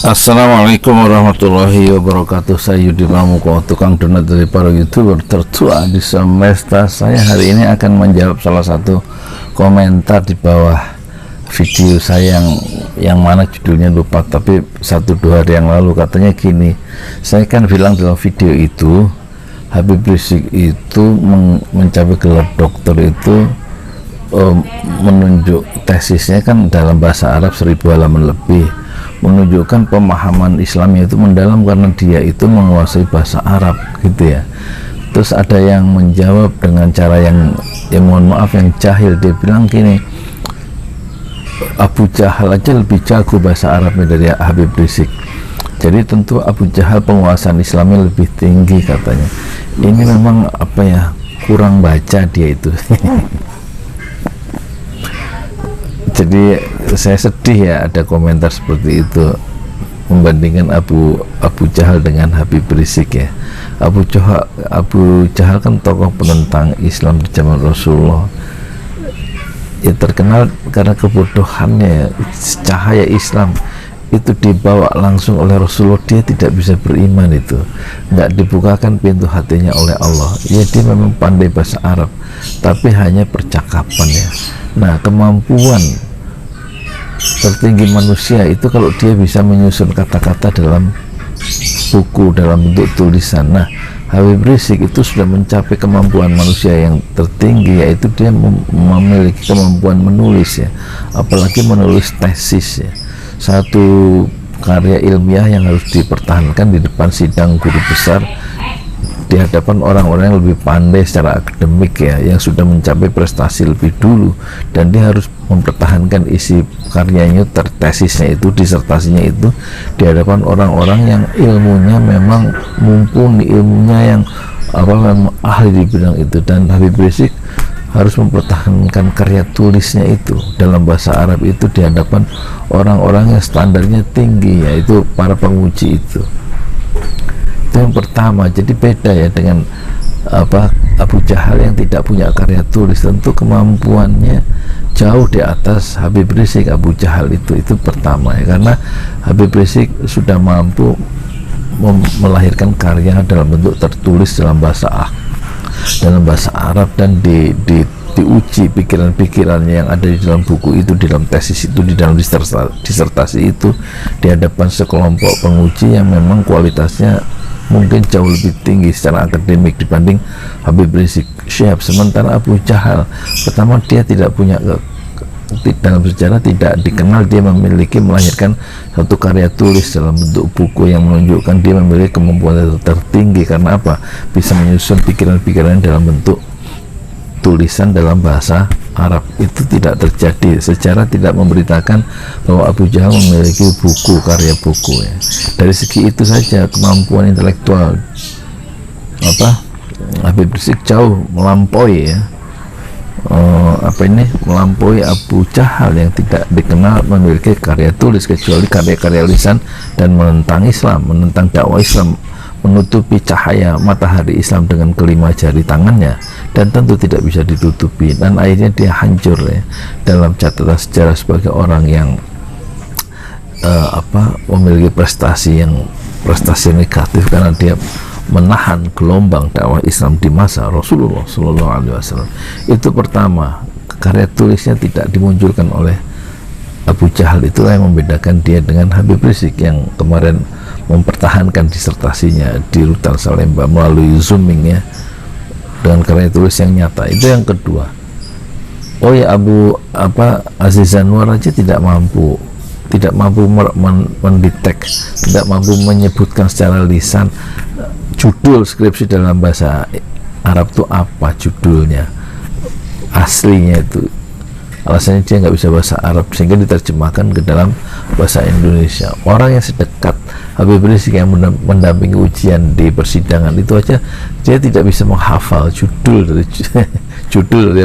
Assalamualaikum warahmatullahi wabarakatuh. Saya Yudi Pramuko, tukang donat dari para YouTuber tertua di semesta. Saya hari ini akan menjawab salah satu komentar di bawah video saya yang mana judulnya lupa, tapi 1-2 hari yang lalu katanya gini. Saya kan bilang dalam video itu Habib Rizik itu mencapai gelar doktor itu menunjuk tesisnya kan dalam bahasa Arab 1000 halaman lebih, menunjukkan pemahaman Islamnya itu mendalam karena dia itu menguasai bahasa Arab gitu ya. Terus ada yang menjawab dengan cara yang mohon maaf yang jahil. Dia bilang gini, Abu Jahal aja lebih jago bahasa Arabnya dari Habib Rizik, jadi tentu Abu Jahal penguasaan Islamnya lebih tinggi katanya. Ini memang apa ya, kurang baca dia itu. Jadi saya sedih ya ada komentar seperti itu, membandingkan Abu Jahal dengan Habib Rizik ya. Abu Jahal kan tokoh penentang Islam di zaman Rasulullah ya, terkenal karena kebodohannya. Cahaya Islam itu dibawa langsung oleh Rasulullah, dia tidak bisa beriman, itu nggak dibukakan pintu hatinya oleh Allah ya. Dia memang pandai bahasa Arab tapi hanya percakapan ya. Nah, kemampuan tertinggi manusia itu kalau dia bisa menyusun kata-kata dalam buku dalam bentuk tulisan. Nah, Habib Rizik itu sudah mencapai kemampuan manusia yang tertinggi, yaitu dia memiliki kemampuan menulis ya, apalagi menulis tesis ya, satu karya ilmiah yang harus dipertahankan di depan sidang guru besar, di hadapan orang-orang yang lebih pandai secara akademik ya, yang sudah mencapai prestasi lebih dulu, dan dia harus mempertahankan isi karyanya, tesisnya itu, disertasinya itu di hadapan orang-orang yang ilmunya memang mumpuni, ilmunya yang memang ahli di bidang itu. Dan Habib Rizik harus mempertahankan karya tulisnya itu dalam bahasa Arab itu di hadapan orang-orang yang standarnya tinggi, yaitu para penguji itu. Itu yang pertama. Jadi beda ya dengan Abu Jahal yang tidak punya karya tulis, tentu kemampuannya jauh di atas Habib Rizik. Abu Jahal itu pertama ya, karena Habib Rizik sudah mampu melahirkan karya dalam bentuk tertulis dalam bahasa Arab, dan diuji pikiran-pikirannya yang ada di dalam buku itu, di dalam tesis itu, di dalam disertasi itu di hadapan sekelompok penguji yang memang kualitasnya mungkin jauh lebih tinggi secara akademik dibanding Habib Rizik Syihab. Sementara Abu Jahal, pertama dia tidak punya dalam sejarah tidak dikenal dia melahirkan satu karya tulis dalam bentuk buku yang menunjukkan dia memiliki kemampuan tertinggi. Karena apa? Bisa menyusun pikiran-pikiran dalam bentuk tulisan dalam bahasa Arab. Itu tidak terjadi, sejarah tidak memberitakan bahwa Abu Jahal memiliki karya buku ya. Dari segi itu saja kemampuan intelektual Habib Rizik jauh melampaui ya, melampaui Abu Jahal yang tidak dikenal memiliki karya tulis kecuali karya-karya lisan dan menentang Islam, menentang dakwah Islam, menutupi cahaya matahari Islam dengan kelima jari tangannya, dan tentu tidak bisa ditutupi, dan akhirnya dia hancur ya dalam catatan sejarah sebagai orang yang memiliki prestasi negatif karena dia menahan gelombang dakwah Islam di masa Rasulullah SAW. Itu pertama, karya tulisnya tidak dimunculkan oleh Abu Jahal. Itulah yang membedakan dia dengan Habib Rizik yang kemarin mempertahankan disertasinya di Rutan Salemba melalui zooming ya, dengan karya tulis yang nyata. Itu yang kedua. Oh ya, Aziz Anwar aja tidak mampu mendetek, tidak mampu menyebutkan secara lisan judul skripsi dalam bahasa Arab itu apa judulnya aslinya itu. Alasannya dia nggak bisa bahasa Arab sehingga diterjemahkan ke dalam bahasa Indonesia. Orang yang sedekat Habib Rizik yang mendampingi ujian di persidangan itu aja dia tidak bisa menghafal judul dari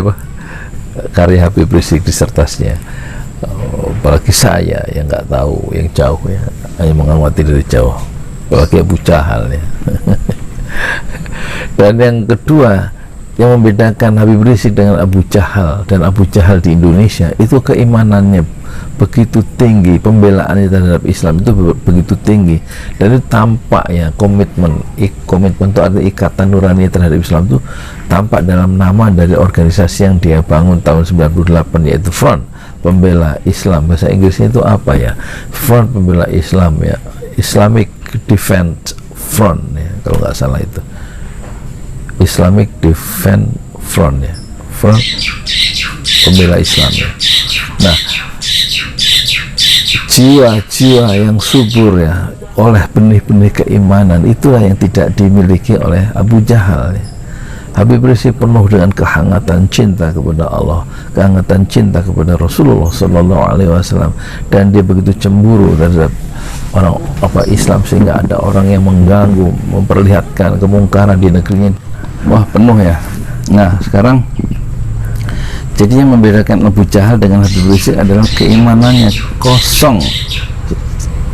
karya Habib Rizik disertasinya. Apalagi saya yang nggak tahu, yang jauh ya, hanya mengamati dari jauh, apalagi Abu Jahal ya. Dan yang kedua, yang membedakan Habib Rizik dengan Abu Jahal dan Abu Jahal di Indonesia itu keimanannya begitu tinggi, pembelaannya terhadap Islam itu begitu tinggi, dan itu tampak ya, komitmen itu ada ikatan nurani terhadap Islam itu tampak dalam nama dari organisasi yang dia bangun tahun 98, yaitu Front Pembela Islam. Bahasa Inggrisnya itu apa ya, Front Pembela Islam ya, Islamic Defense Front ya, kalau nggak salah itu Islamic Defense Front ya, Front Pembela Islam ya. Nah, jiwa-jiwa yang subur ya oleh benih-benih keimanan itulah yang tidak dimiliki oleh Abu Jahal ya. Habib Rizik penuh dengan kehangatan cinta kepada Allah, kehangatan cinta kepada Rasulullah Sallallahu Alaihi Wasallam, dan dia begitu cemburu terhadap orang Islam sehingga ada orang yang mengganggu, memperlihatkan kemungkaran di negerinya. Wah, penuh ya. Nah, sekarang jadi yang membedakan Abu Jahal dengan Habib Rizik adalah keimanannya kosong,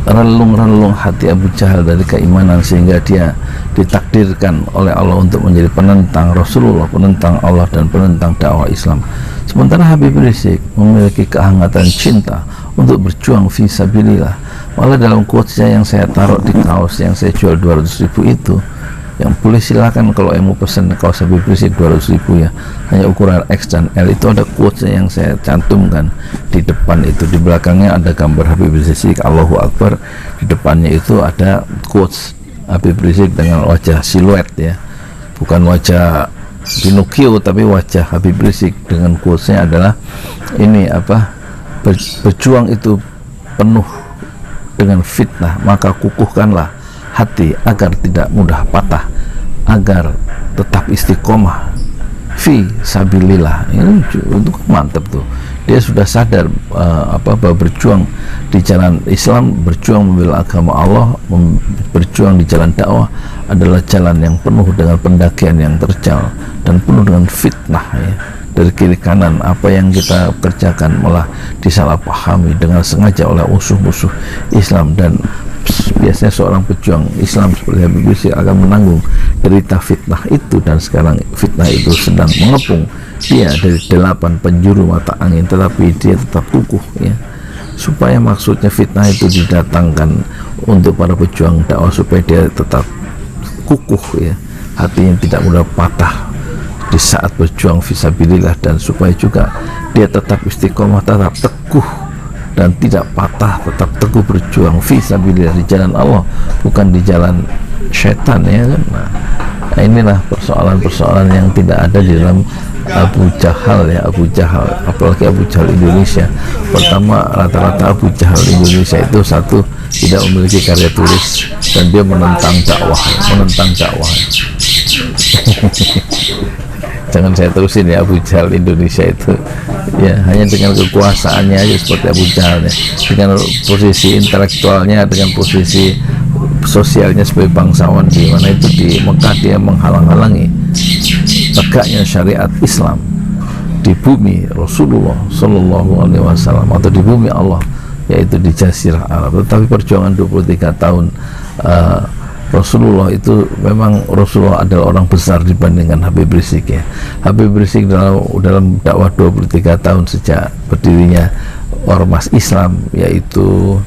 relung-relung hati Abu Jahal dari keimanan, sehingga dia ditakdirkan oleh Allah untuk menjadi penentang Rasulullah, penentang Allah, dan penentang dakwah Islam. Sementara Habib Rizik memiliki kehangatan cinta untuk berjuang fi sabilillah. Malah dalam quotes-nya yang saya taruh di kaos yang saya jual 200.000 itu, yang boleh silakan kalau yang mau pesen kaos Habib Rizik 200.000 ya, hanya ukuran X dan L, itu ada quotes yang saya cantumkan di depan itu. Di belakangnya ada gambar Habib Rizik, Allahu Akbar. Di depannya itu ada quotes Habib Rizik dengan wajah siluet ya, bukan wajah Pinocchio tapi wajah Habib Rizik, dengan quotesnya adalah ini apa, berjuang itu penuh dengan fitnah, maka kukuhkanlah hati agar tidak mudah patah, agar tetap istiqomah fi sabilillah. Ini itu mantap tuh, dia sudah sadar bahwa berjuang di jalan Islam, berjuang membela agama Allah, berjuang di jalan dakwah adalah jalan yang penuh dengan pendakian yang terjal dan penuh dengan fitnah ya, dari kiri kanan. Apa yang kita kerjakan malah disalahpahami dengan sengaja oleh musuh-musuh Islam, dan biasanya seorang pejuang Islam seperti Habib Rizik akan menanggung derita fitnah itu, dan sekarang fitnah itu sedang mengepung dia dari 8 penjuru mata angin, tetapi dia tetap kukuh ya, supaya maksudnya fitnah itu didatangkan untuk para pejuang dakwah supaya dia tetap kukuh ya, hatinya tidak mudah patah di saat berjuang fisabilillah, dan supaya juga dia tetap istiqomah, tetap teguh dan tidak patah, tetap teguh berjuang fisabilillah di jalan Allah, bukan di jalan syaitan ya kan. Nah, inilah persoalan-persoalan yang tidak ada di dalam Abu Jahal ya, Abu Jahal, apalagi Abu Jahal Indonesia. Pertama, rata-rata Abu Jahal Indonesia itu satu, tidak memiliki karya tulis, dan dia menentang dakwah. Jangan saya terusin ya, Abu Jahal Indonesia itu ya hanya dengan kekuasaannya aja seperti Abu Jahal ya, dengan posisi intelektualnya, dengan posisi sosialnya sebagai bangsawan di mana itu di Mekah, dia menghalang-halangi tegaknya syariat Islam di bumi Rasulullah Sallallahu Alaihi Wasallam atau di bumi Allah, yaitu di Jazirah Arab. Tetapi perjuangan 23 tahun Rasulullah itu, memang Rasulullah adalah orang besar dibandingkan Habib Rizik ya. Habib Rizik dalam dakwah 23 tahun sejak berdirinya Ormas Islam, yaitu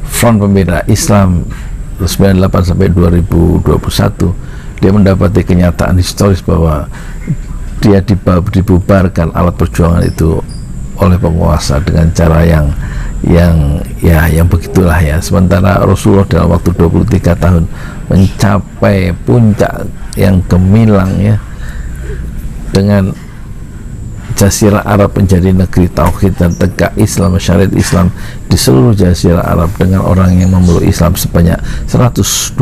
Front Pembela Islam 98 sampai 2021, dia mendapati kenyataan historis bahwa dia dibubarkan alat perjuangan itu oleh penguasa dengan cara yang begitulah ya. Sementara Rasulullah dalam waktu 23 tahun mencapai puncak yang gemilang ya, dengan Jazirah Arab menjadi negeri tauhid dan tegak Islam, syariat Islam di seluruh Jazirah Arab, dengan orang yang memeluk Islam sebanyak 120.000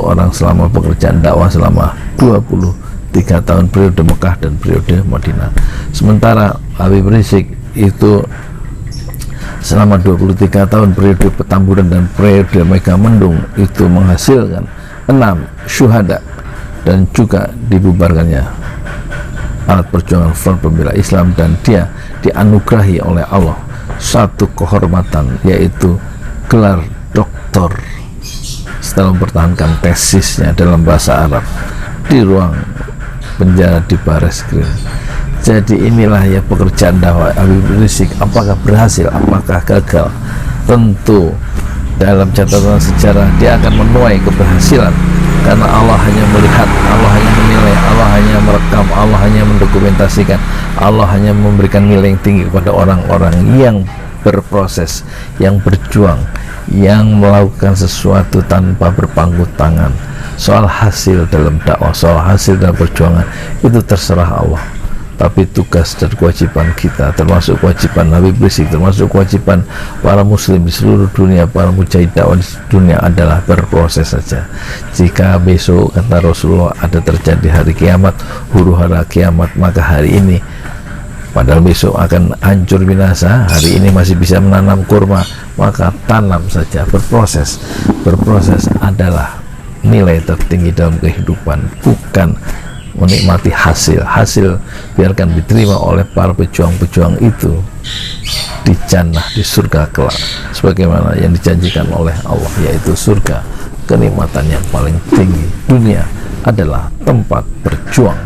orang selama pekerjaan dakwah selama 23 tahun periode Mekah dan periode Madinah. Sementara Habib Rizik itu selama 23 tahun periode Petamburan dan periode Megamendung itu menghasilkan 6 syuhada, dan juga dibubarkannya alat perjuangan Front Pembela Islam, dan dia dianugerahi oleh Allah satu kehormatan, yaitu gelar doktor setelah mempertahankan tesisnya dalam bahasa Arab di ruang penjara di Bareskrim. Jadi inilah ya pekerjaan dakwah Habib Rizik. Apakah berhasil, apakah gagal? Tentu dalam catatan sejarah dia akan menuai keberhasilan, karena Allah hanya melihat, Allah hanya menilai, Allah hanya merekam, Allah hanya mendokumentasikan, Allah hanya memberikan nilai yang tinggi kepada orang-orang yang berproses, yang berjuang, yang melakukan sesuatu tanpa berpangku tangan. Soal hasil dalam dakwah, soal hasil dalam perjuangan, itu terserah Allah. Tapi tugas dan kewajiban kita, termasuk kewajiban Habib Rizik, termasuk kewajiban para muslim di seluruh dunia, para mujahid dakwah di dunia, adalah berproses saja. Jika besok, kata Rasulullah, ada terjadi hari kiamat, huru hara kiamat, maka hari ini, padahal besok akan hancur binasa, hari ini masih bisa menanam kurma, maka tanam saja. Berproses adalah nilai tertinggi dalam kehidupan, bukan menikmati hasil biarkan diterima oleh para pejuang-pejuang itu di jannah, di surga kelak, sebagaimana yang dijanjikan oleh Allah, yaitu surga, kenikmatan yang paling tinggi. Dunia adalah tempat berjuang,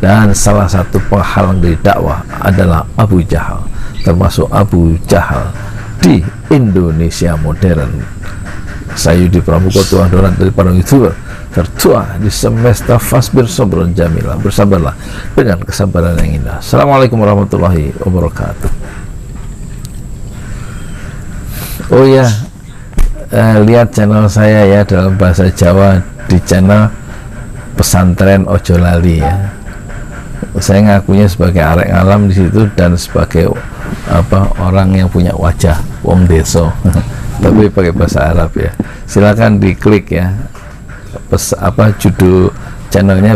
dan salah satu penghalang dari dakwah adalah Abu Jahal, termasuk Abu Jahal di Indonesia modern. Saya Yudi Pramuko, tuan donat dari para YouTuber tertua di semesta Fasbir Sobron Jamila. Bersabarlah dengan kesabaran yang indah. Assalamualaikum warahmatullahi wabarakatuh. Oh ya, lihat channel saya ya dalam bahasa Jawa di channel Pesantren Ojo Lali ya. Saya ngakunya sebagai arek alam di situ dan sebagai orang yang punya wajah wong deso tapi pakai bahasa Arab ya. Silakan diklik ya, judul channelnya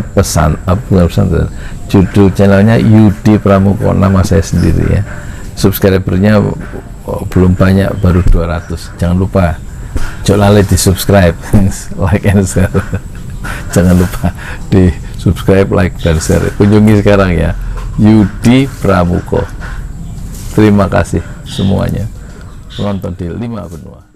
judul channelnya Yudi Pramuko, nama saya sendiri ya. Subscribernya belum banyak, baru 200. Jangan lupa Jolale di subscribe like and share. Jangan lupa di subscribe, like dan share. Kunjungi sekarang ya Yudi Pramuko. Terima kasih semuanya penonton di 5 benua.